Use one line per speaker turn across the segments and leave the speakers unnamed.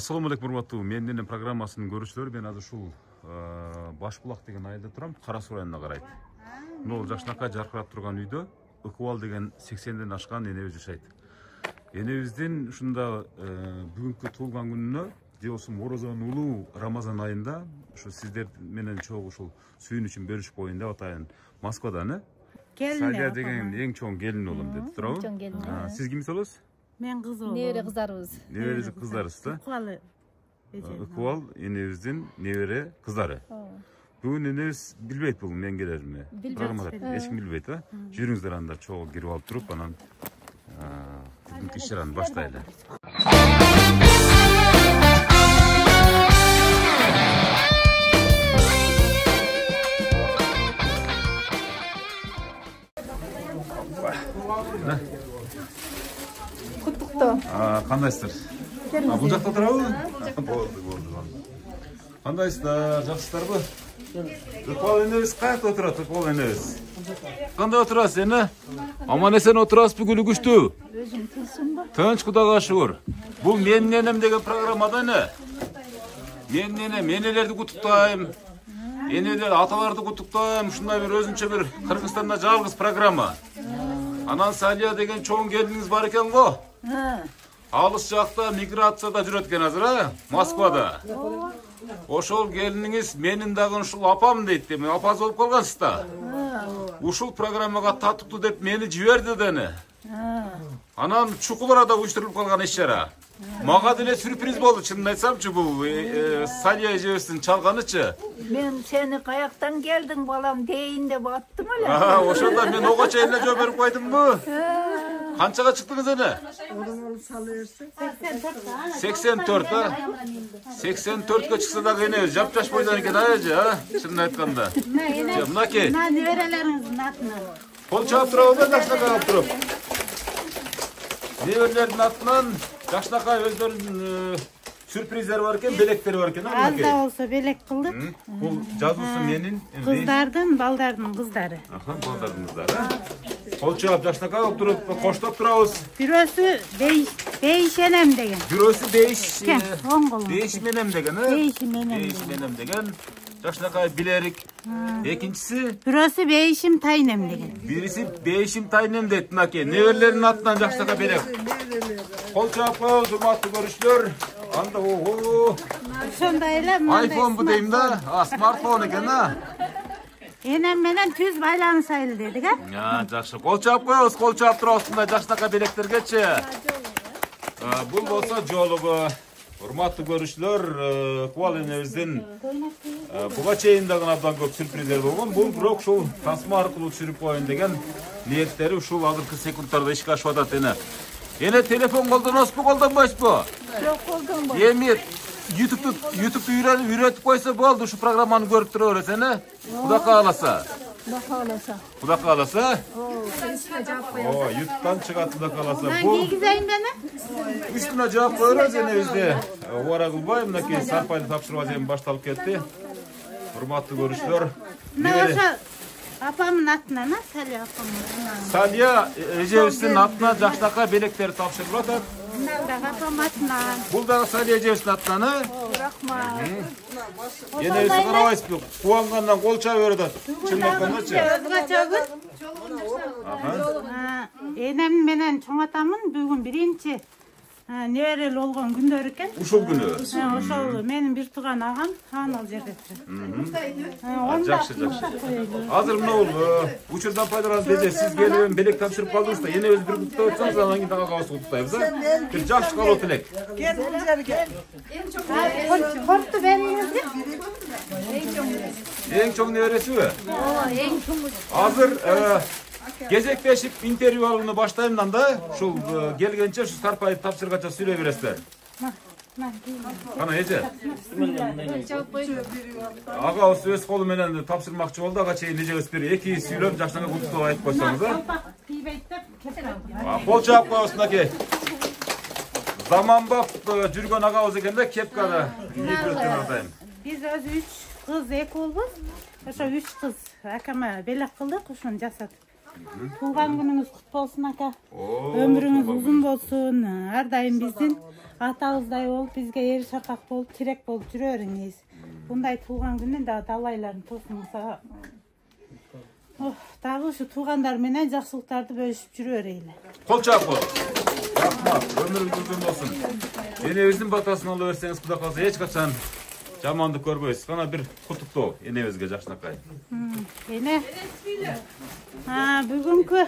Assalamu алейкум, урматтуу менден программасынын көрүүчүлөрү. Мен азыр ушул Башбулак деген айылда турам, Кара Суу районуна карайт. Мына жакшынакай жаркырап турган үйдө Ыкыбал деген 80ден ашкан энебиз жашайт. Энебиздин ушунда бүгүнкү туулган күнүнө же болбосо Орозонун улуу Рамазан айында ушу сиздер менен чогуу ушул сүйүн үчүн бөлүшүп коеюн деп атайын. Москвадан Салия деген эң чоң келин болом деп турабы?
Чоң келин.
Сиз кимсиз болосуз?
Мен кыз болом. Небере кыздарыбыз.
Небере кыздарысыз да? Ыкыбал энебиздин небере кыздары. Бүгүн энебиз билбейт бул мен келеримди. Программада эч ким билбейт да? Жүрүңүздөр анда чогуу кирип алып туруп, анан бүгүнкү иш-чараны баштайлы. Кандайсыздар? Бул жакта турабы? Болду. Кандайсыздар? Жакшысыздарбы? Ыкыбал энебиз каякта отурат? Ыкыбал энебиз. Кандай отурасыз эне? Аман эсен отурасызбы, күнү күчтүү?
Өзүң тынчсыңбы?
Тынч, Кудайга шүгүр. Бул менин энем деген программада эне. Менин энем, энелерди куттуктайм. Энелер, аталарды куттуктайм. Ушундай бир өзүнчө бир Кыргызстанда жалгыз программа. Анан Салия деген чоң келиниңиз бар экен го? Алыс жакта миграцияда жүрөт экен азыр, Москвада. Ошол келиниңиз менин дагы ушул апам дейт, мен апасы болуп калгансыз да. Ушул программага татыктуу деп мени жиберди дени. Анан чукул арада уюштурулуп калган иш-чара. Мага деле сюрприз болду, чынын айтсамчы, бул Салия эжебиздин чалганычы.
Мен сени каяктан келдиң балам дейин деп аттым эле.
Ошондо мен ого чейин эле жооп берип койдумбу? Канчага чыктыңыз эне? 84, а? 84ке чыкса дагы эне жапжаш бойдон экен, эже, чынын айтканда. Мынакей.
Мына неберелериңиздин атынан.
Кол чаап турабы, жакшынакай алып туруп. Неберелердин атынан жакшынакай өздөрүнүн сюрприздери бар экен, белектери бар экен,
аз да болсо белек кылдык.
Бул жазуусу менин
Кыздардын, балдардын кыздары.
Балдардын кыздары. Кол чаап жакшынакай алып туруп коштоп турабыз.
Бирөөсү бейиш энем деген.
Бирөөсү бейиш.
Оң колум.
Бейиш менем деген,
Бейиш менем.
Бейиш менем деген. Жакшынакай билерик. Экинчиси
Бирөөсү бейишим тайнем деген.
Бириси бейишим тайнем дейт, мынакей. Неберлердин атынан жакшынакай белек. Кол чаап коебуз, урматтуу көрүүчүлөр. Анда
Ошондой эле
iPhone бу дейм да. Смартфон экен,
Энем менен түз байланышайлы дедик,
Жакшы. Кол чаап коебуз, кол чаап турабыз мындай жакшынакай белектергечи. Бул болсо жолугу. Урматтуу көрүүчүлөр, Ыкыбал энебиздин буга чейин дагы абдан көп сюрприздер болгон. Бул бирок ушул тасма аркылуу түшүрүп коеюн деген ниеттери ушул азыркы секундтарда ишке ашып атат эне. Эне телефон колдоносузбу, колдонбойсузбу?
Жок, колдонбойм.
Эми YouTube'ду үйрөтүп койсо болду, ушу программаны көрүп тура бересиз, эне. Кудай кааласа. Кудай кааласа. YouTube'дан чыгат, кудай кааласа. Бул
кийгизейин дени.
үстүнө жаап коебуз энебизди. Убара кылбай, мынакей сарпайды тапшыруу эми башталып кетти. Урматтуу көрүүчүлөр.
Мына ошо апамдын атынан, Салия апамдын.
Салия эжебиздин атынан жакшынакай белектер тапшырылып атат.
Апам атынан.
Бул дагы Салия эжебиздин атынан,
Рахмат.
Энебизди карабайсызбы? Кубангандан кол чаап берет. Чын айткандачы.
Энем менен чоң атамын бүгүн биринчи неберели болгон күндөр экен.
Ушул күнү.
Ошол менин бир тууган агам ал жерде турат.
Жакшы. Азыр мына учурдан пайдаланып эже сиз келип белек тапшырып калдыңыз да, энебиз бир куттуктап атсаңыз, анан кийин дагы агабызды куттуктайбыз, Бир жакшы калуу тилек.
Корту бериңизди.
Эң чоң небересиби?
Ооба, эң чоң.
Азыр кезектешип интервью алууну баштайм да, ушул келгенче ушу сарпайды тапшырганча сүйлөй бересиздер. Кана эже. Агабыз өз колу менен тапшырмакчы болду, ага чейин эжебиз бир эки сүйлөп жакшынакай куттуктап айтып койсоңуз, Кол чаап коебуз, мынакей. Заманбап жүргөн агабыз экен да, кепкада ийгиликтен атайм.
Биз өзү 3 кыз, 2 болбуз. Ошо 3 кыз акама белек кылдык, ошону жасадык. Tuğgan gününüz kutlu olsun aka.
Oo,
Ömrünüz
tuğgan
uzun bolsun. Her daim bizdin atağızday olup bizge eri şakak bolup tirek bolup жүрөөрүңүz. Bunday tuğgan günүн да далайларын тосуңузга. Дагы ушу туугандар менен жакшылыктарды бөлүшүп жүрө берели.
Kol çarpı. Rahmat, ömrünüz uzun olsun. Enebizin batasını alıverseniz kuda kalsa hiç kaçan jamandık görmeysiz. Kana bir kutuktoo enebizge jakşınakay.
Ene. Бүгүнкү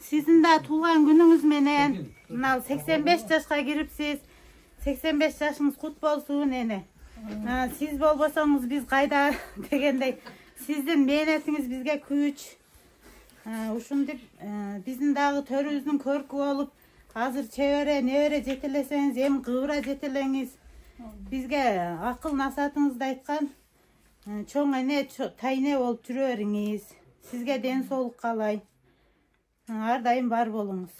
sizin de tuğan gününüz menen 85 yaşa giripsiz. 85 yaşınız kut bolsun ene. Siz bolbosoңуз biz kayda degендей sizdin mehnetiniz bizge күч. Ушинтип биздин дагы төрүбүздүн көркү болуп азыр чебере небере жетелесеңиз эми кыбыра жетелеңиз. Бизге акыл насаатыңызды айткан чоң эне тайне болуп жүрө бериңиз. Sizge den soğuk kalay. Her daim var bolunuz.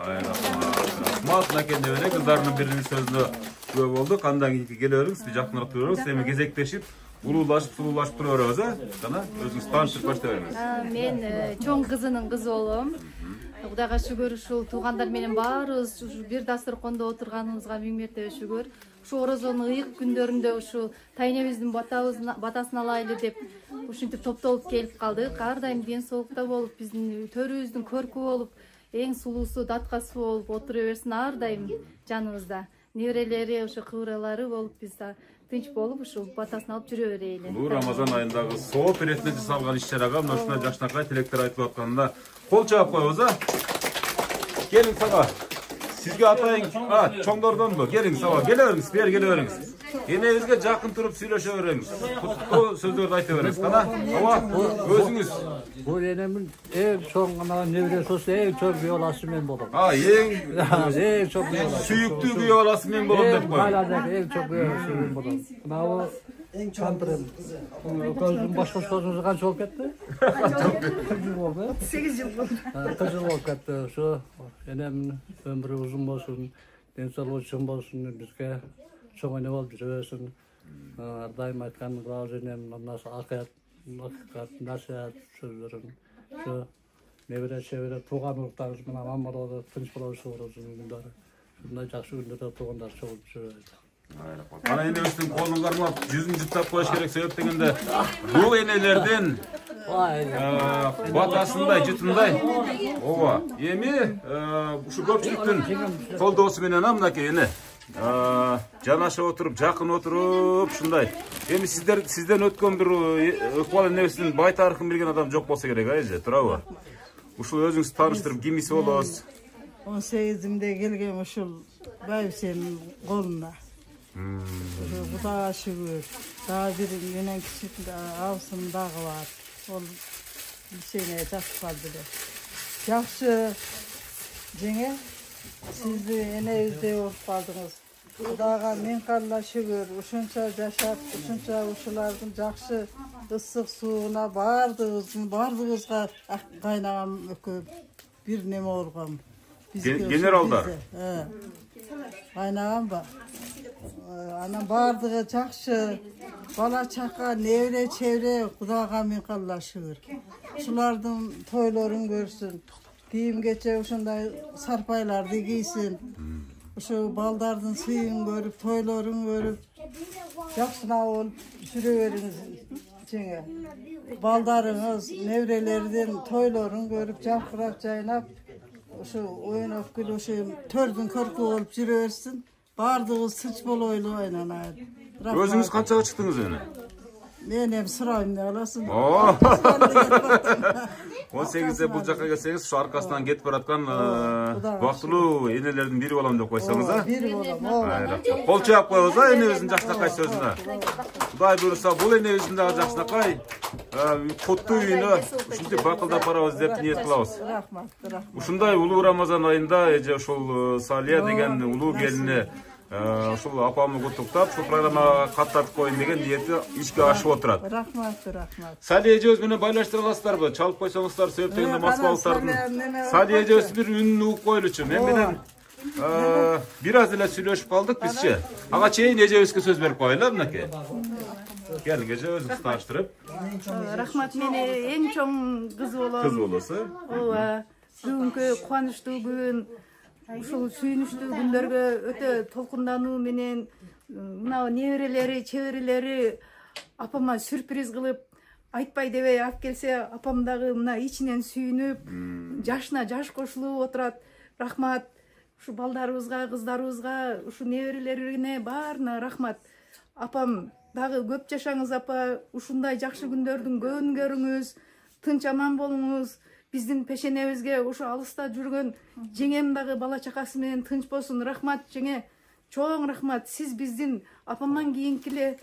Ay rahmat. Nakende öyle kızlarının birinin sözünü böyle oldu. Kandan geliyoruz. Bir jakınırıp duruyoruz. Hem gezekleşip ululaşıp duruyoruz ha. Sana özünüz tanışıp başlayalım.
Men çoğun kızının kızı olum. Kudayga şükür uşul tuğanдар менен баарыбыз бир дасторкондо отурганыбызга миң мерте шүгүр. Ушу орозонун ыйык күндөрүндө ушу тайнебиздин батасын алайлы деп ушинтип топтолуп келип калдык. Ар дайым ден соолукта болуп, биздин төрүбүздүн көркү болуп, эң сулуусу, даткасы болуп отура берсин ар дайым жаныбызда. Неберелери, ушу кыбыралары болуп биз да тынч болуп ушул батасын алып жүрө берели.
Bu Ramazan ayındагы сооп иретинде жасалган иш-чарага мына ушундай жакшынакай тилектер айтылып атканда кол чаап коебуз а. Gelin sağa. Sizge atayın, çoңдордон mu? Gelin sağa, geleveriңiz, beri geleveriңiz. Enebizge jakın turup süйлөшөбөрүңүz. Kutuktуу сөздөрдү айта бериңiz. Kana, ава, өзүңүz.
Bu enemin en çok nevre sosu en çok bir olası men bolum. En çok bir olası.
Süyüktүү kүйөө баласы мен болом деп кой.
En çok bir olası men bolum. Mao çantırım. Gözüm başka sözünüz kaç olup ketти? 8 yıl oldu. 8 yıl olup ketти. Şu enemin ömrü uzun bolsun, densallığı çın bolsun, bizge çok önemli olup жүрөсүн. Ardayım aytkan razı enem nasıl akayat nasihat sözlerin şu nevere çevere tuğan uruklarımız bana amar oldu, tınç buluşu olsun günleri. Şundan jakşı günlerde tuğanlar çoğulup жүрөйт.
Ana enebizin kolun karmap, yüzün juttap koyuş gerek sebep degende bu enelerden батасындай, jutундай. Ова, эми ушу көпчүлүктүн колдоосу менен мынакей эне жанаша отуруп, жакын отуруп, ушундай. Эми сизден өткөн бир ыкбал энебиздин бай тарыхын билген адам жок болсо керек, эже, туурабы? Ушул өзүңүз тааныштырып, кимиси болосуз?
18-имде келген ушул байбисенин колуна. Кудайга шүгүр. Дагы бир менен кичине абысым дагы бар. Ол кичине жашып калды эле. Жакшы жеңе, сизди энебиздей болуп калдыңыз. Кудайга миң калла шүгүр. Ушунча жашап, ушунча ушулардын жакшы ысык сууна бардыгыбызга кайнаган өкө бир неме болгон.
Генералдар.
Кайнаганбы? Анан бардыгы жакшы. Бала чака, невре, чевре, Кудайга миң калла шүгүр. Ушулардын тойлорун көрсүн. Кийим кече ушундай сарпайларды кийсин. Ушу балдардын сыйын көрүп, тойлорун көрүп, жакшына болуп жүрө бериңиз жеңе. Балдарыңыз, неврелердин тойлорун көрүп, жапырап жайнап, ушу оюнуп күлүп, ушу төрдүн көркү болуп жүрө берсин. Бардыгыбыз тынч болойлу айнанайын.
Өзүңүз канчага чыктыңыз эне?
Мен эми сурайм деп аласың.
18-де бул жакка келсеңиз, ушу аркасынан кетип бараткан бактылуу энелердин бири болом деп койсоңуз, а?
Бири болом.
Кол чаап коебуз, а, энебиздин жакшынакай сөзүнө. Кудай буйруса, бул энебиздин дагы жакшынакай куттуу үйүнө ушинтип бакылдап барабыз деп ниет кылабыз.
Рахмат, рахмат.
Ушундай улуу Рамазан айында эже ушул Салия деген улуу келине ушул апамды куттуктап, ушул программага каттатып коюн деген ниети ишке ашып отурат.
Рахмат, рахмат.
Салия эжебиз менен байлаштыра аласыздарбы? Чалып койсоңуздар, себеп дегенде Москвалыктардын Салия эжебиз бир үнүн угуп коелучу. Мен менен бир аз эле сүйлөшүп калдык бизчи. Ага чейин эжебизге сөз берип коелу, мынакей. Gelingece özünüz tanıştırıp.
Рахмат, мени эң чоң кыз болом.
Kız olası.
Ооба. Бүгүнкү кубанычтуу күн, ушул сүйүнүчтүү күндөргө өтө толкундануу менен мына неберелери, чеберелери апама сюрприз кылып, айтпай дебей алып келсе, апам дагы мына ичинен сүйүнүп, жашына жаш кошулуп отурат. Рахмат. Ушу балдарыбызга, кыздарыбызга, ушу неберелерине баарына рахмат. Апам дагы көп жашаңыз апа, ушундай жакшы күндөрдүн көбүн көрүңүз, тынч аман болуңуз. Биздин пешенебизге ушу алыста жүргөн жеңем дагы бала чакасы менен тынч болсун. Рахмат жеңе. Чоң рахмат. Сиз биздин апамдан кийинки эле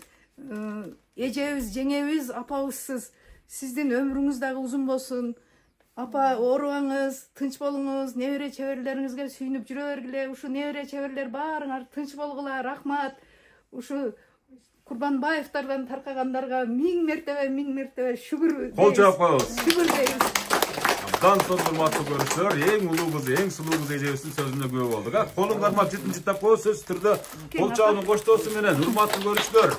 эжебиз, жеңебиз, апабызсыз. Сиздин өмүрүңүз дагы узун болсун. Апа, оорубаңыз, тынч болуңуз, небере чеберлериңизге сүйүнүп жүрө бергиле. Ушу небере чеберлер баарыңар тынч болгула. Рахмат. Ушу Курбанбаевтардан таркагандарга миң мертебе шүгүр.
Кол жаап коебуз.
Шүгүр дейбиз.
Абдан сонун урматтуу көрүүчүлөр, эң улуу кыз, эң сулуу кыз эжебиздин сөзүнө күбө болдук. Колун кармап жытын-жыттап коюп, сөзсүз түрдө кол жаабынын коштоосу менен урматтуу көрүүчүлөр.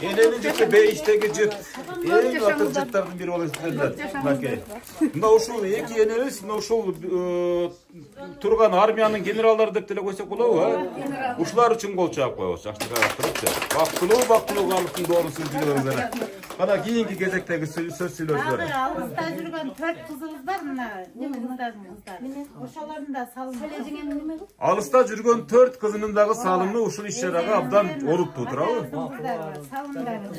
Эненин жыты бейиштеги жыт. Эң батыр жыттардын бири болуп эсептелет. Мына ушул эки энебиз, мына ушул турган армиянын генералдары деп деле койсок болобу, ушулар үчүн кол чаап коебуз. Жакшы карап турупчу. Бактылуу калыптын доорун сүзүп жүрөңүздөр. Кана кийинки кезектеги сөз сүйлөөчүлөр.
Алыста жүргөн 4 кызыбыз бар, мына кыздардын кыздары. Ошолордун да салымы.
Алыста жүргөн 4 кызынын дагы салымы ушул иш-чарага абдан олуттуу турабы?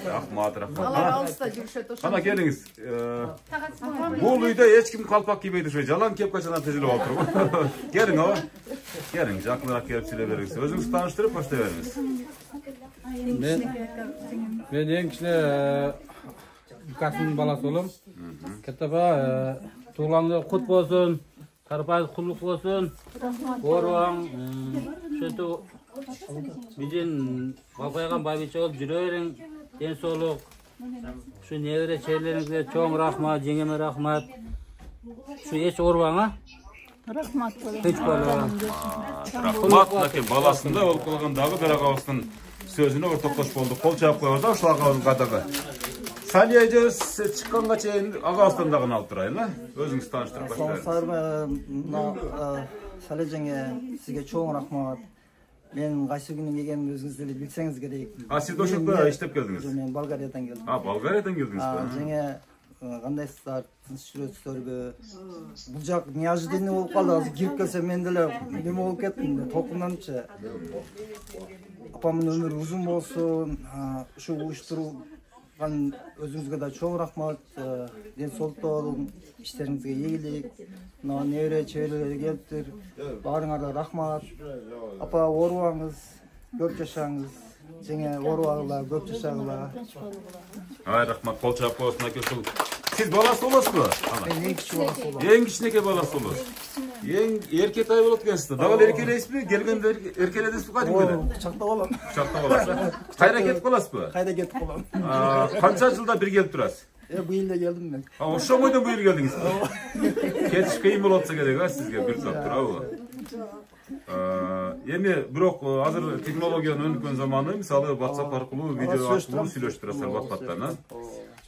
Рахмат.
Алыста жүрүшөт ошо.
Кана келиңиз. Бул үйдө эч ким калпак кийбейт ошо. Жалаң кепкачадан тизилип отуруп. Келиң ооба. Келиң, жакыныраак келип сүйлөй бериңиз. Өзүңүз тааныштырып баштай бериңиз.
Мен ең кішілі Касымның баласы болом. Кетапа туғаныңыз құт болсын, тарпайыз құллық болсын. Оруаң, шөті бізден балқайған байбече болып жүре берің. Ден солық. Şu nevre çeylerinize çok rahmat, jengeme rahmat. Şu eş oruağına.
Rahmat.
Hiç bolağın.
Rahmat, lakin balasında olup kalgandagı bir ağabızın sözünü ortaklaşıp olduk. Kol çabuk koyarsa şu ağabızın kadağı. Salih ejemiz çıkkanға чейин ağabızdan dağını alıp durayın la. Özünüz tanıştırıp başlayın.
Salih жеңе, sizge çok rahmat. Men qaysi günü kelganimni o'zingiz de bilsangiz kerak.
Siz Oşok'ta işlep geldiniz.
Men Bolgariyadan keldim.
Bolgariyadan geldiniz.
Жеңе, qandaysizlar, tinch yuribsizlarmi? Bu joq неожиданный bo'lib qoldi. Hozir kirib kelsam men de nima bo'lib ketdim, to'lqinlanibchi. Apamning umri uzun bo'lsin. Shu uyushtirgan o'zingizga da çok rahmat. Densolukda bo'ling, ishlaringizga yegilik. Nevre çevreleri geliptir. Barыңarga rahmat. Apa oruağınız, köp yaşağınız. Жеңе oruağılar, köp yaşağılar.
Ay rahmat, kol çabuk koyasın ake uşul. Siz balası olasın mı?
Ben en küçük balası olam.
En kiçineke balası olur. En erkek ayı olup gelsin. Dağıl erkeleyiz mi? Gelgende erkelediniz mi kadim böyle?
Kucakta olam.
Kucakta olasın. Kayra ketip olasın mı?
Kayda ketip olam.
Kança yılda bir gelip durasın?
Bu yılda geldim ben.
Oşo muydu bu yıl geldiniz? Ketiş kıyım olsa gerek ha sizge bir zat bravo. Эми бирок азыр технологиянын өнүккөн заманы, мисалы WhatsApp аркылуу видео аркылуу сүйлөштүрөсүлөр бат-баттан.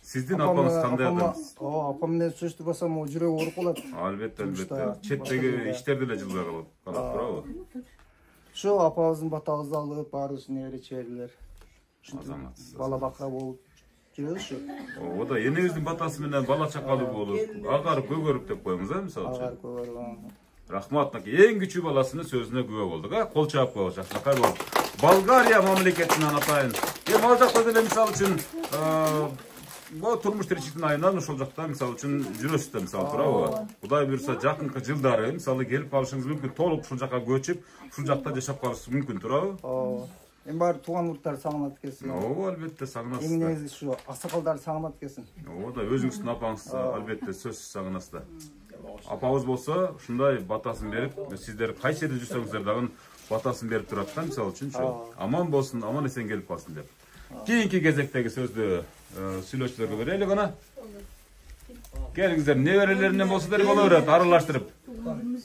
Сиздин апаңыз кандай адам?
Апам менен сүйлөштүрүп басам, жүрөгү ооруп калат.
Албетте, албетте. Четтеги иштерди эле жылбай калат, туурабы?
Ошо апабыздын батабызды алып, баарыбыз небере чеберлер.
Азаматсыз.
Бала бакра болуп жүрөбүз ушу.
O da енеңиздин батасы менен бала чакалуу болуп, агарып көгөрүп деп коюңуз, мисалы үчүн.
Агарып көгөрүп.
Рахмат, эң күчүү баласынын сөзүнө күбө болдук, кол чаап коебуз, жакшынакай болуп. Болгария мамлекетинен атайын. Эми ал жакта деле мисалы үчүн турмуш тиричиликтин айынан ошол жакта мисалы үчүн жүрөсүз да, мисалы туурабы? Кудай буюрса жакынкы жылдары мисалы келип калышыңыз мүмкүн, толук ушул жака көчүп, ушул жакта жашап калышыңыз мүмкүн, туурабы?
Эми баары тууган урттар сагынат экенсиң.
Албетте сагынасыз.
Эң негизи ушу аксакалдар сагынат экенсиң.
Да, өзүңүздүн апаңыз албетте сөзсүз сагынасыз да. Апабыз болсо ушундай батасын берип, сиздер кайсы жерде жүрсөңүздөр дагы батасын берип турат да, мисалы үчүн, аман болсун, аман эсен келип калсын деп. Кийинки кезектеги сөздү сүйлөөчүлөргө берели гана. Келиңиздер, неберелеринен болсо деле боло берет, аралаштырып.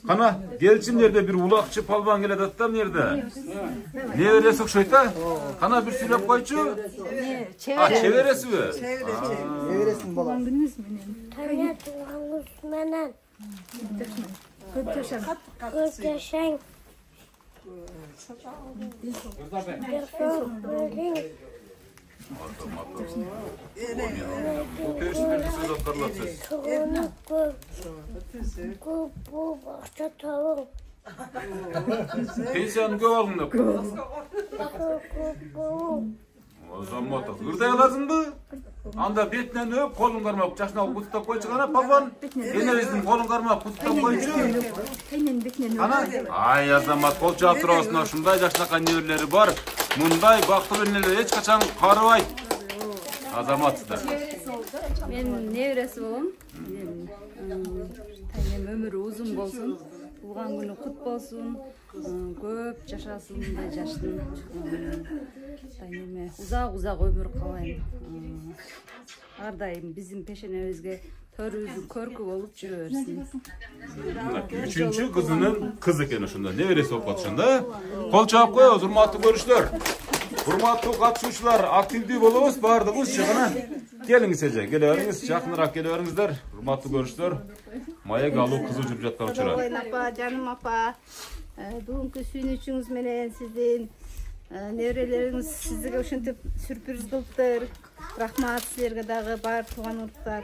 Kana gelçin nerede bir ulakçı palvan gele dattam nerede? Ne veresi okşayta? Kana bir sürep koyçu. Ha çeveresi mi?
Çeviresin balam.
Tanya tuğanız menen. Köp yaşayın.
Bu perişlerinde söz hatırlatsız.
Tuğanı köp bu başta tavuk.
Pensiyanı gö alın da.
Köp
O zaman da hırda lazım mı? Anda betinen öp, kolun karmak, çaşına kutuda koy çıkana palvan. Enevizin kolun karmak, kutuda koycu. Ana, ay azamat kol çağ turasına şunday çaşına kanyeverleri var. Munday baktı önleri hiç kaçan karvay. Azamat da.
Men nevresi bolom. Taynem ömürü uzun bolsun. Tuğan günü kut bolsun. Köp жашасын мындай жаштын. Тайнеме узак өмүр калайын. Ар дайым биздин пешенебизге төрүбүздүн көркү болуп жүрө берсин.
Üçüncü kızının kız ekeni şunda. Ne veresi opat şunda? Kol çağıp koyuyoruz, hurmatlı görüşler. Hurmatlı katışuşlar, aktivdi bolumuz, bardığımız çıkana. Gelin isece, geliveriniz, yakınırak geliveringizler. Hurmatlı görüşler. Maya galı kızı жүрүп жаткан учура.
Apa, canım apa. Bugünkü sүйүнүчүңүз менен сиздин неберелериңиз сизге ушинтип сюрприз кылыптыр. Рахмат силерге дагы бар тууган уруктар.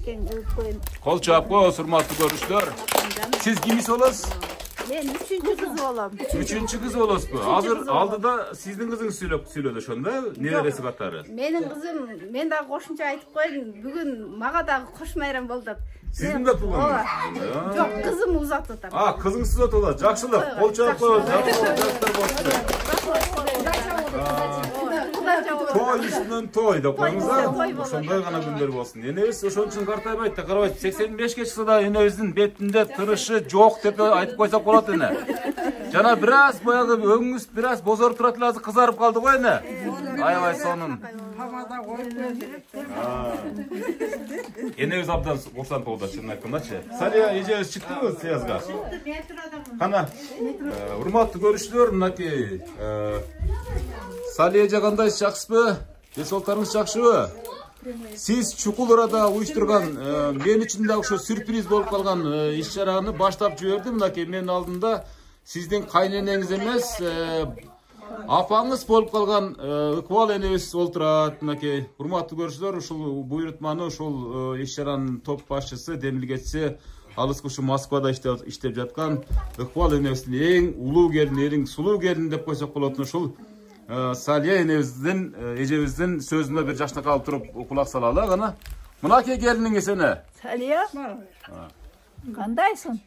Кең кылып коюн.
Kol çağıp koyuyoruz, hurmatlı görüşler. Siz kimisi olası?
Men 3-cü kız bolam.
Üçüncü kız olası bu. Hazır aldıda sizin kızınız söyledi şunda. Ne veresi katarı?
Menin kızım, men dagı koşunça aytıp koydum. Bugün maga dagı koş bayram boldu.
Sizin de tuğun.
Yok, kızım uzat tutar.
Ha, kızınız uzat ola. Jakşılık. Kol çağıp koyuyoruz. Toy üstünden toy da koyuңuzlar. Ошондой гана күндөр болсун. Энебиз ошон үчүн картайбайт да, карабайт. 85 чыкса да энебиздин бетинде тырышы жок деп айтып койсок болот эне. Жана бир аз баягы өңүңүз бир аз бозоруп турат эле, азыр кызарып калды го эне. Аябай сонун.
Hamada koyup
Энебиз абдан курсант болду, чынын айткандачы. Салия эжебиз чыктыбы сыязга? Кана, урматтуу көрүүчүлөр, мынакей Салия эже кандай жакшысызбы? Десолтарыңыз жакшыбы? Siz чукул арада уюштурган мен үчүн да ошо сюрприз болуп калган иш-чараны баштап жибердим. Мынакей менин алдымда сиздин кайненеңиз эмес, апаңыз болуп калган Ыкбал энебиз олтурат. Мынакей урматтуу көрүүчүлөр, ушул буйрутманы ушул иш-чаранын топ башчысы, демилгечиси, алыскы ушу Москвада иштеп жаткан Ыкбал энебиздин эң улуу келини, эң сулуу келини деп койсок болот. Ушул Салия энебиздин, эжебиздин сөзүнө бир жашнак алып туруп кулак салалы гана. Мынакей келиниң эсене.
Салия? Кандайсың?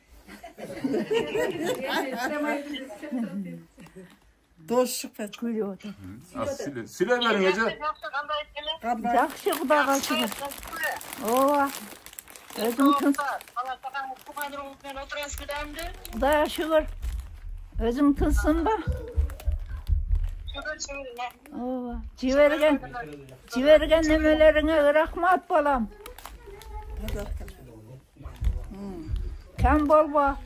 Doşluk pek.
Күлүп отур.
Силе бериң эже.
Жакшы, Кудайга шүгүр. Ооба. Өзүң тынч. Кудайга шүгүр. Өзүң тынчсыңбы? Ооба. Жиберген немелериңе рахмат балам. Кем болбо.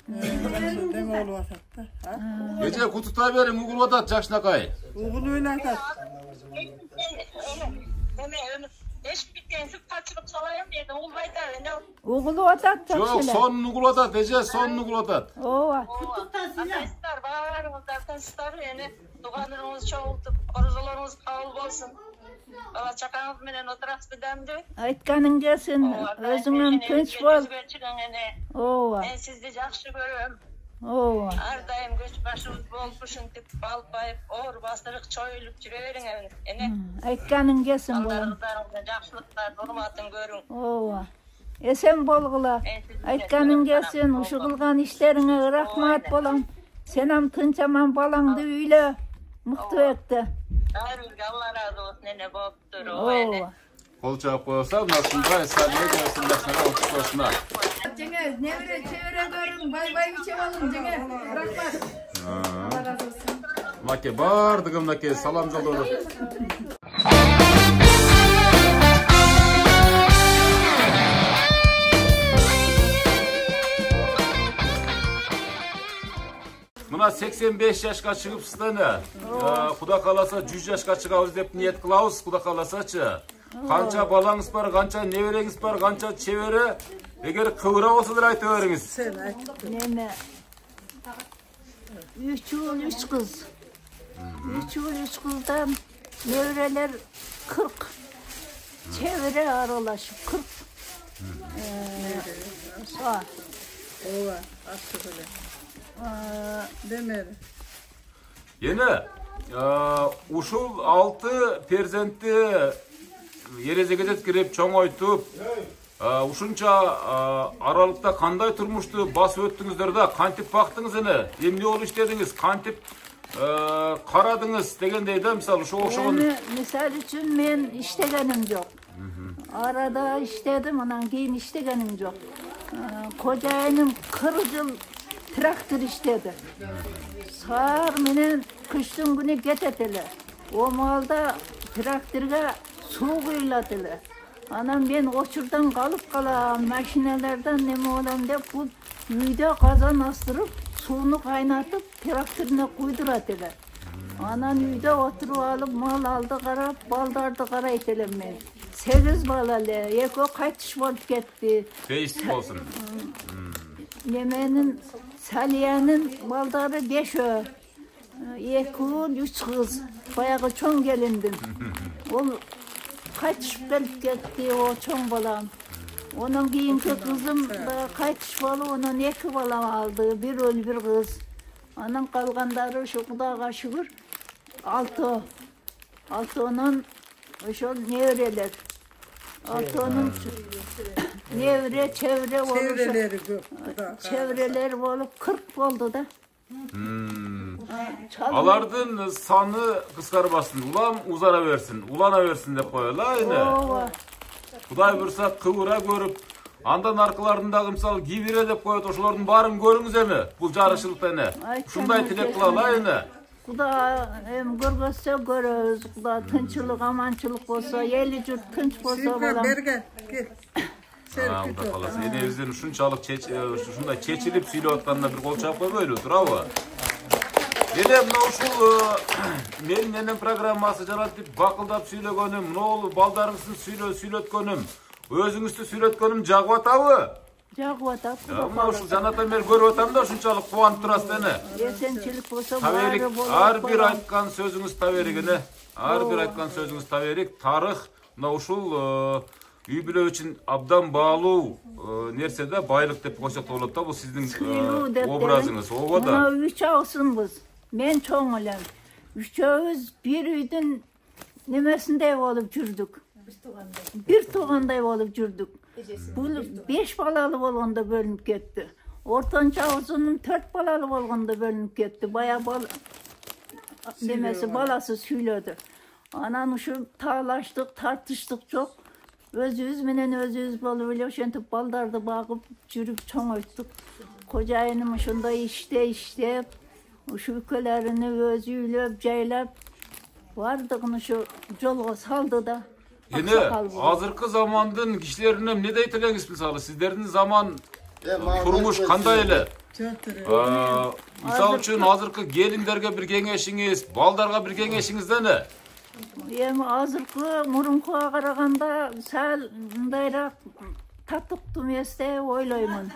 Deme oğlu atat da.
Эже кутутай бериң, угулуп атат жакшынакай.
Oğlu öyle atat.
Угулуп атат
Жок,
жакшы эле.
сонун угулуп атат, эже сонун угулуп атат.
Ооба.
Атайсыздар, баарыңыздар тынчтар, эне тугандарыңыз чогултуп, корозолоруңуз кабыл болсун. Бала чакаңыз менен отурасызбы дамды.
Айтканың келсин, өзүңөн тынч бол. Ооба.
Мен сизди жакшы көрөм.
Ооба.
Ар дайым көч башыбыз болуп ушинтип балпайып, оор басырык чоюлуп жүрө бериң эне.
Айтканың келсин балам.
Балдарыңыздарыңызга жакшылыктар, урматын көрүң.
Ооба. Эсен болгула. Айтканың келсин, ушу кылган иштериңе рахмат балам. Сен ам тынч аман балаңды үйлө. Мыкты экти.
Баарыбызга Алла разы болсун, эне болуптур.
Ооба.
Кол чаап коёсуңар, мына ушундай Салия эжебиздин жакшынака отурсуна.
Жеңе, небере чебере көрүң, бай биче болуң, жеңе. Рахмат.
Мынакей бардыгы мынакей салам жолдоду. mına 85 yaşka çıkıpsızlar ne? Kuda kalasa 100 yaşka çıkabız dep niyet kılabız, kuda kalasaçı. Kança balаңыз бар, kança nevereңiz бар, kança çevere. Eğer kıvıra olsadır aytı öğreniz.
Sen ayt.
Neme? 3 oğul 3 kız. 3 oğul 3 kızdan nevreler 40. Çevre aralaşıp 40. Sağ.
Ova, açtı böyle. Demeli.
Yine uşul 6 perzenti yerezege kirip çoğoytup ушунча аралыкта кандай турмушту басып өттүңүздөр да, кантип бактыңыз эне, эмне болуп иштедиңиз, кантип карадыңыз дегендей да, мисалы ошо окшогон.
Misal üçün men iştegenim yok. Arada işledim, ondan keyin iştegenim yok. Kocayınım 40 yıl traktör işledi. Sağır menen kıştın günü geteteli. O malda traktörge su kuyuladılar. Anam ben oçurdan kalıp kalam, makinelerden neme olam dep bu uyda kazan astırıp suyunu kaynatıp traktörüne kuyduradılar. Anan uyda oturup alıp mal aldı karap, baldardı kara etelem ben. 8 balalı, eko kaytış bolup ketti.
Değişik olsun.
Yemenin, Saliye'nin baldarı 5 ö. 2 oğul 3 kız. Bayağı çoğun gelindim. Ol kaçışıp gelip gitti o çoğun balam. Onun keyinki kızım da kaçış balı, onun 2 balam aldı. Bir oğul bir kız. Onun kalganları şu kudağa şükür 6. 6 onun şu nevreler. 6 onun nevre çevre olup.
Çevreleri bu.
Çevreler olup 40 oldu da.
Alardın sanı kıskarmasın, ulan uzara versin, ulana versin de koyuyorlar yine. Kuday bursa kıvıra görüp, andan arkalarındaki misal gibire de koyuyor, oşuların barın görünüz emi, bu jarışılıkta ne? Şunday tilek kılarlar yine.
Kuda hem görgözse görürüz, kuda tınçılık, amançılık olsa, yeli cürt tınç olsa
Sivka bergen, gel.
Bu da kalası. Yine bizden şunçalık şunda çeçilip süylüyotkanına bir kol çapı böyle bravo. Yine uşul menin nenem programması janatip bakıldap süylögönüm, ne olur baldarыңыздын süylötkönüm, özüңүздү süylötkönüm jagып atabı?
Jagып atap.
Mına uşul janatan beri görüp atam da şunçalık kuvанып турасыз эне.
Esençilik olsa
Taberik,
bari bolop.
har bir aytkan sözüңүz taberigine, har bir aytkan sözüңüz taberik, tarih, mına uşul үй бүлө үчүн абдан баалуу нерседе байлык деп койсок да болот да, бул сиздин образыңыз. Ого да.
Мына 3 ауысымбыз. Мен чоң элем. Üçөөбүз bir үйдүн немесиндей болуп жүрдүк. Bir туугандай болуп жүрдүк. Бул 5 балалы болгондо бөлүнүп кетти. Ортончу ауысымдын 4 балалы болгондо бөлүнүп кетти. Бая немеси баласы сүйлөдү. Анан ушу таалаштык, тартыштык жок. Özümüz menen özümüz bolup эле ошентип балдарды багып жүрүп чоңойттук. Kocayınım ошондой иштеп, ушу өлкөлөрүнү өзү үйлөп, жайлап, бардыгын ушу жолго салды да.
Yine azırkı zamandın kişilerine ne deyt elеңиz misалы, sizlerin zaman turmuş kanday ele? Misal üçün azırkı gelinlerge bir kеңешиңиz, baldarga bir kеңешиңiz de ne?
Эми азыркы мурункуга караганда сал мындайраак татыктуу эмес деп ойлоймун.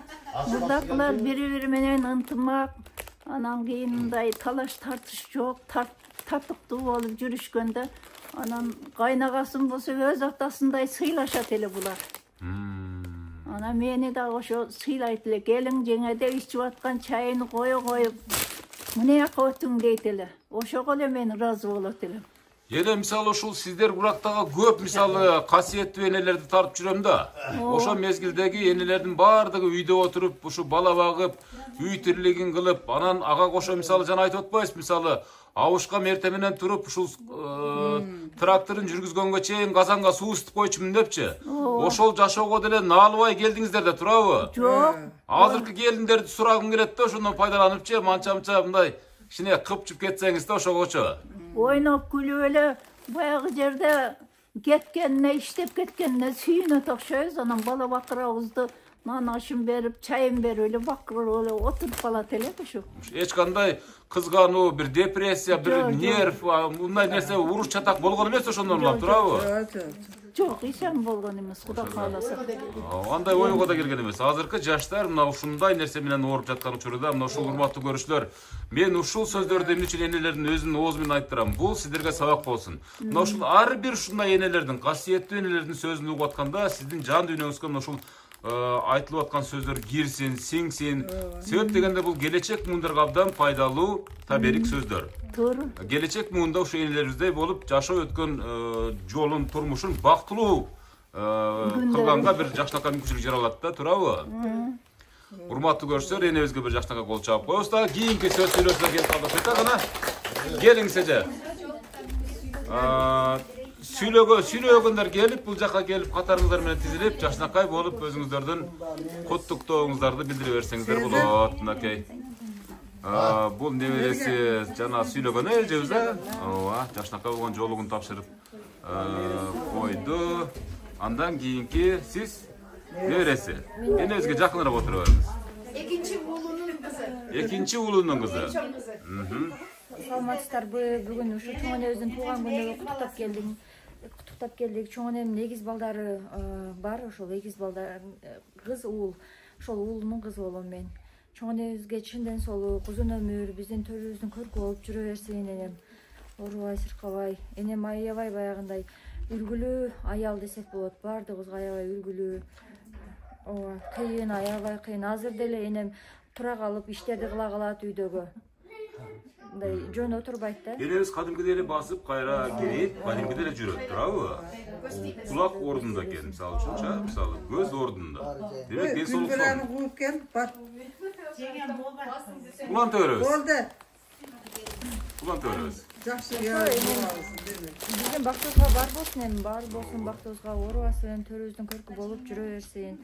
Мурдакылар бири-бири менен ынтымак, анан кийин мындай талаш тартыш жок, татыктуу болуп жүрүшкөндө, анан кайнагасым болсо өз атасындай сыйлашат эле булар. Анан мени да ошо сыйлайт эле, келиң жеңеде ичип аткан чайын коюп, мына жака өтүң дейт эле. Ошого эле мен ыраазы болот элем.
Yine misal uşul sizler Burak'ta köp misalı kasiyetli enelerdi tartıp жүрөм da. Oşo mezgildegi enelerden bardığı uyda oturup, uşu bala bağıp, uy tirligin kılıp, anan ağa koşo misalı jana aytып atpaysiz misalı. Avuşka mertemenen turup, uşul traktörün жүрgüzgөнгө чейин kazanga su ısıtıp koyçumун depçi. Oşol jaşogo dele naalыбай келдиңиздер да турабы?
Жок.
Азыркы келиндерди сурагым келет да, ошондон пайдаланып манча мындай кичине кыпчып кетсеңиз да ошогочо.
Oynap gülüp ele bayağı жерде кеткенине, иштеп кеткенине сүйүнөт окшойбуз. Анан бала бакырабызды Bana aşım verip, çayım ver öyle bakır öyle oturup kalat ele şu.
Hiç kanday kızganуу, bir depressiya, bir
Yok,
nerv, bunday nerse uruş çatak bolgon emes ошондон улап турабы?
Çok işem bolgan emes, Kuda kalasa.
Андай ойго да келген эмес. Азыркы жаштар мына ушундай нерсе менен ооруп жаткан учурда мына ушул урматтуу көрүүчүлөр, мен ушул сөздөрдү эмне үчүн энелердин өзүнүн оозу менен айттырам. Бул сиздерге сабак болсун. Мына ушул ар бир ушундай энелердин, касиеттүү энелердин сөзүн угуп атканда сиздин жан дүйнөңүзгө мына ушул айтылып аткан сөздөр кирсин, сиңсин. Себеп дегенде бул келечек муундарга абдан пайдалуу таберик сөздөр.
Doğru.
Gelecek muunda uşu enelerimizde bolup жашоо өткөн жолун, турмушун бактылуу кылганга бир жакшынакай мүмкүнчүлүк жаралат да, туурабы? Урматтуу көрүүчүлөр, энебизге бир жакшынакай кол чаап коебуз да. Кийинки сөз сүйлөшүлөр келип калды. Сетагана келиңиз сүйлөгөндөр келип, бул жака келип катарыңыздар менен тизилип, жакшынакай болуп өзүңүздөрдүн куттуктооңуздарды билдире берсеңиздер болот, мынакей. Бул небереси жана сүйлөгөн эжебиз да. Ооба, жакшынакай болгон жолугун тапшырып койду. Андан кийинки сиз небереси. Энебизге жакыныраак отура бериңиз. Экинчи уулунун кызы.
Саламатсыздарбы? Бүгүн ушу чоң энебиздин туулган күнүнө куттуктап келдик. Чоң энемдин эгиз балдары бар, ошол эгиз балдар кыз уул. Ошол уулунун кызы болом мен. Чоң энебизге чынден солу, узун өмүр, биздин төрүбүздүн көркү болуп жүрө берсин энем. Оорубай, сыркабай, энем аябай баягындай үлгүлүү аял десек болот. Бардыгыбызга аябай үлгүлүү. Ооба, кыйын, аябай кыйын. Азыр деле энем тура калып иштерди кыла калат үйдөгү. Мындай жөн отурбайт да.
Энебиз кадимки эле басып, кайра келип, кадимки эле жүрөт, туурабы? Кулак ордунда экен, мисалы үчүнчү, мисалы көз ордунда. Демек денсаулык
Күлбүраны кууп кел, бар.
Улан төрөбүз.
Болду.
Улан төрөбүз.
Жакшы болобуз, демек.
Биздин бактыбызга бар болсун эми, бар болсун, бактыбызга оорубасын, төрүбүздүн көркү болуп жүрө берсин.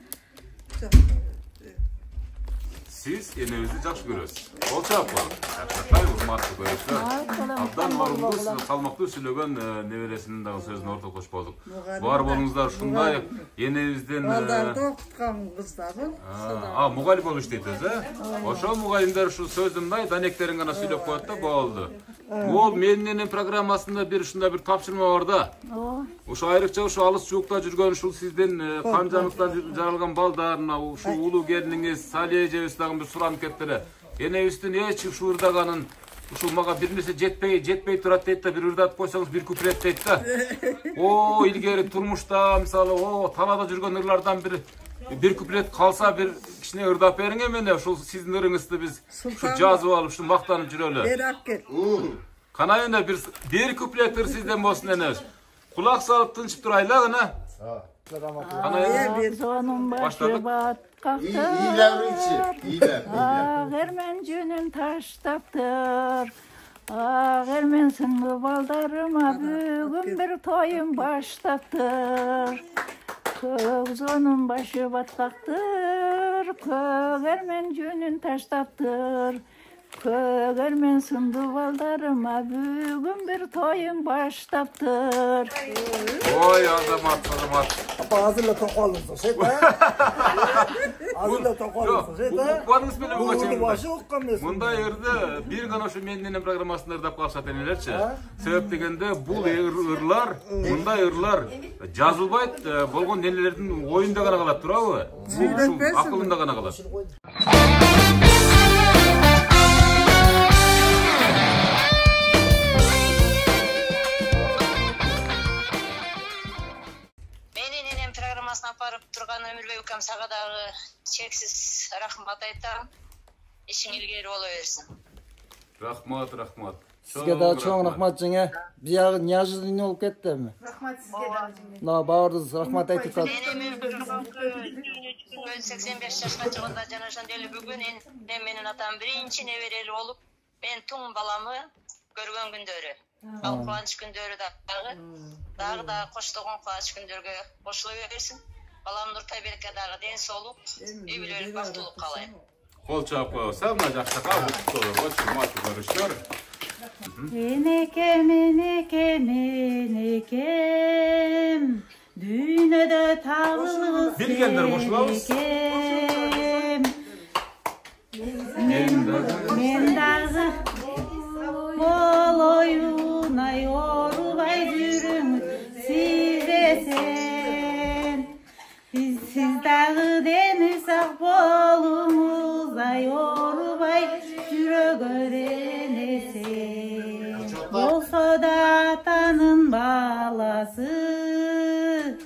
Siz enevizde жақсы көресіз. Ол чапы. Жакшынакай урматтуу көрүүчүлөр. Абдан орунду сиз салмактуу сүйлөгөн небересинин дагы сөзүн ортого кошуп болдук. Бар болуңуздар ушундай энебиздин
балдарды окуткан кыздары.
Мугалим болуп иштейт өзү. Ошол мугалимдер ушул сөздү мындай данектерин гана сүйлөп коет да, болду. Бул менин энем программасында бир ушундай бир тапшырма бар да. Ошо айрыкча ушул алыс жуукта жүргөн ушул сиздин канжаңыздан жаралган балдар, ушул улуу келиниңиз, Салия эжебиз дагы бир суранып кетти. Энебиздин эч ушул ырдаганын, ушул мага бир нерсе жетпей турат дейт да, бир ырдатып койсоңуз бир куплет дейт да. Илгери турмушта, мисалы, талада жүргөн ырлардан бир куплет калса, бир кичине ырдап бериң эмне, ушул сиздин ырыңызды биз жазып алып, ушул мактанып жүрөлү.
Бер кел.
Кана эне бир куплет ыр сизден болсун энебиз. Кулак салып тынчып турайлы гына.
Sonun başı batkaktır. Ermen cünün taştaktır. Ermen sındı baldarıma bugün bir toyun baştaktır. Sonun başı batkaktır. Ermen cünün taştaktır. Ermen sındı baldarıma bugün bir toyun baştaktır.
Oy azamat.
Apa hazırla tokalısın, şey de. Hazırla tokalısın, şey de.
Kuanыңыз менен буга чейин.
Başı okkamıyorsun.
Мындай ырды бир гана ошо менин энем программасында ырдап калышат энелерчи. Себеп дегенде бул ырлар, мындай ырлар жазылбайт, болгон энелердин оюнда гана калат, туурабы? Ушул акылында гана калат.
Апарып турган Өмүрбек укам сага дагы чексиз рахмат айтам. Ишиң илгери боло берсин.
Рахмат.
Sizge daha çok rahmat cenge. Bir yarın неожиданно olup ketdi mi?
Rahmat sizge de.
Bağırdınız, rahmat aytıp kaldı.
Enem 85 yaşka çıkında janaşan deli bugün menin atam birinci nevereli olup ben tüm balamı görgön gündörü. Al kuvанч gündörü dagı koştuğun kuvанч gündörgө koşula bersin. Balam Nurtay Berke dagı dens olup, übülölük baktılıp kalayım.
Kol çap koyuyoruz. Samna жакшынакай урматтуу көрүүчүлөр.
Менекем, дүйнөдө табылып
Билгендер кошулабыз.
баласы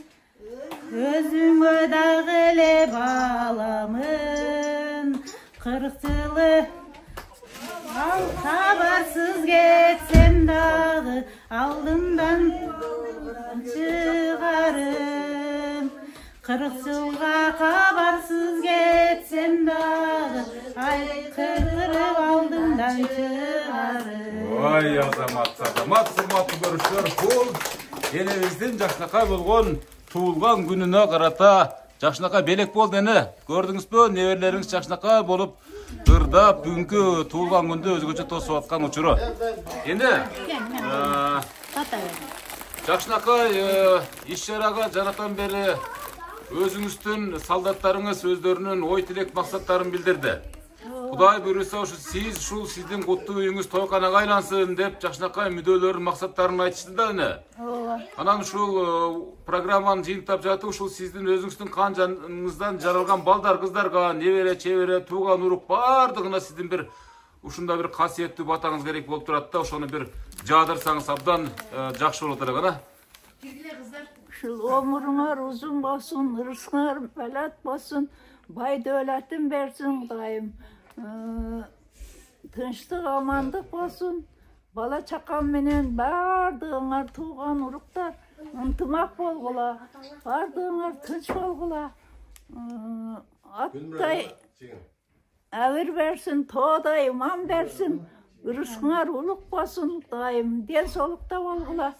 өзүңө дагы эле баламын 40 жылы ал хабарсыз кетсем дагы алдымдан чыгарым 40 жылга хабарсыз кетсем дагы айкырып алдымдан чыгарым.
Ой, азамат, урматтуу көрүүчүлөр, бул энебиздин жакшынакай болгон туулган күнүнө карата жакшынакай белек болду эне. Көрдүңүзбү, неберелериңиз жакшынакай болуп ырдап бүгүнкү туулган күндү өзгөчө тосуп аткан учуру. Эне жакшынакай иш-чарага жаратан бери өзүңүздүн солдаттарыңыз өздөрүнүн ой тилек максаттарын билдирди. Кудай буйруса сиз ушул сиздин куттуу үйүңүз тойканага айлансын деп жакшынакай мүдөлөрүн максаттарын айтышты да эне. Анан ушул программаны жыйынтап жатып ушул сиздин өзүңүздүн кан жаныңыздан жаралган балдар кыздарга, небере, чебере, тууган урук бардыгына сиздин бир ушундай бир касиеттүү батаңыз керек болуп турат да, ошону бир жаадырсаңыз абдан жакшы болот элек ана.
Ушул өмүрүңөр узун болсун, ырысыңар балат болсун, бай дөөлөтүн берсин Кудайым. Тынчтык, амандык болсун. Бала чакам менен бардыгыңар тууган уруктар ынтымак болгула, бардыгыңар тынч болгула. Аттай авыр берсин, тоодай иман берсин. Ырысыңар улук болсун Кудайым, ден соолукта болгула,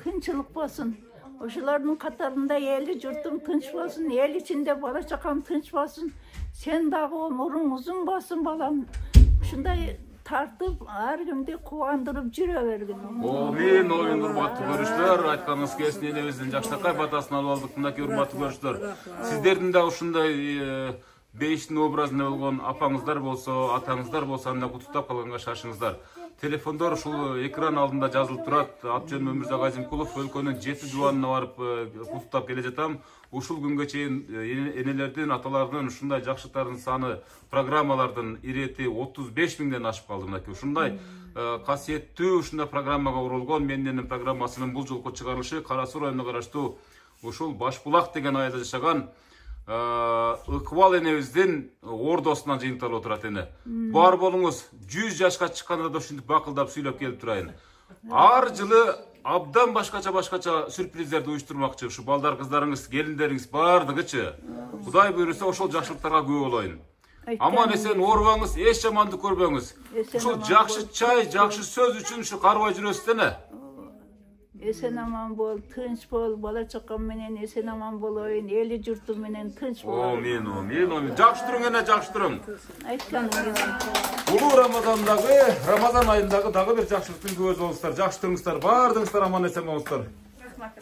тынчылык болсун. Ошолордун катарында эли журтуң тынч болсун, эл ичинде бала чакам тынч болсун. Сен дагы өмүрүң узун болсун балам. Ушундай тартып, ар кимди кубандырып жүрө бергин.
Амин, урматтуу көрүүчүлөр, айтканыңыз келсин, энебиздин жакшынакай батасын алып алдык. Мынакей урматтуу көрүүчүлөр, сиздердин да ушундай бейиштин образында болгон апаңыздар болсо, атаңыздар болсо, анда кутуктап калганга шашыңыздар. Телефондор ушул экран алдында жазылып турат. Ат жөнүм Өмүрзак Азимкулов, өлкөнүн 7 жубанына барып кутуктап келе жатам. Ушул күнгө чейин энелердин, аталардын ушундай жакшылыктардын саны, программалардын ирети 35 миңден ашып калды. Мынакей ушундай касиеттүү ушундай программага урулгон Менненин программасынын бул жолку чыгарылышы Кара Суу районуна караштуу ушул Башбулак деген айылда жашаган Ыкбал энебиздин ордосунан жыйынталып отурат эне. Бар болуңуз 100 жашка чыкканда да ушинтип бакылдап сүйлөп келип турайын. Ар жылы абдан башкача сюрприздерди уюштурмакчы. Ушу балдар кыздарыңыз, келиндериңиз бардыгычы. Кудай буйруса ошол жакшылыктарга күбө болоюн. Аман эсен оорубаңыз, эч жамандык көрбөңүз. Ушул жакшы чай, жакшы сөз үчүн ушу карбай жүрөсүз эне.
Esen aman bol, tınç bol, bala çakam menen esen aman boloyun, eli jurtum menen tınç bol.
Amin. Jakşı durun ene, jakşı durun.
Aytkanım gibi.
Ulu Ramazan ayındagı dagı bir jakşılıktın көз болуңуздар. Jakşı durunguzдар, bardыңыздар аман эсен болуңуздар.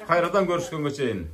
Кайрадан көрүшкөнгө чейин.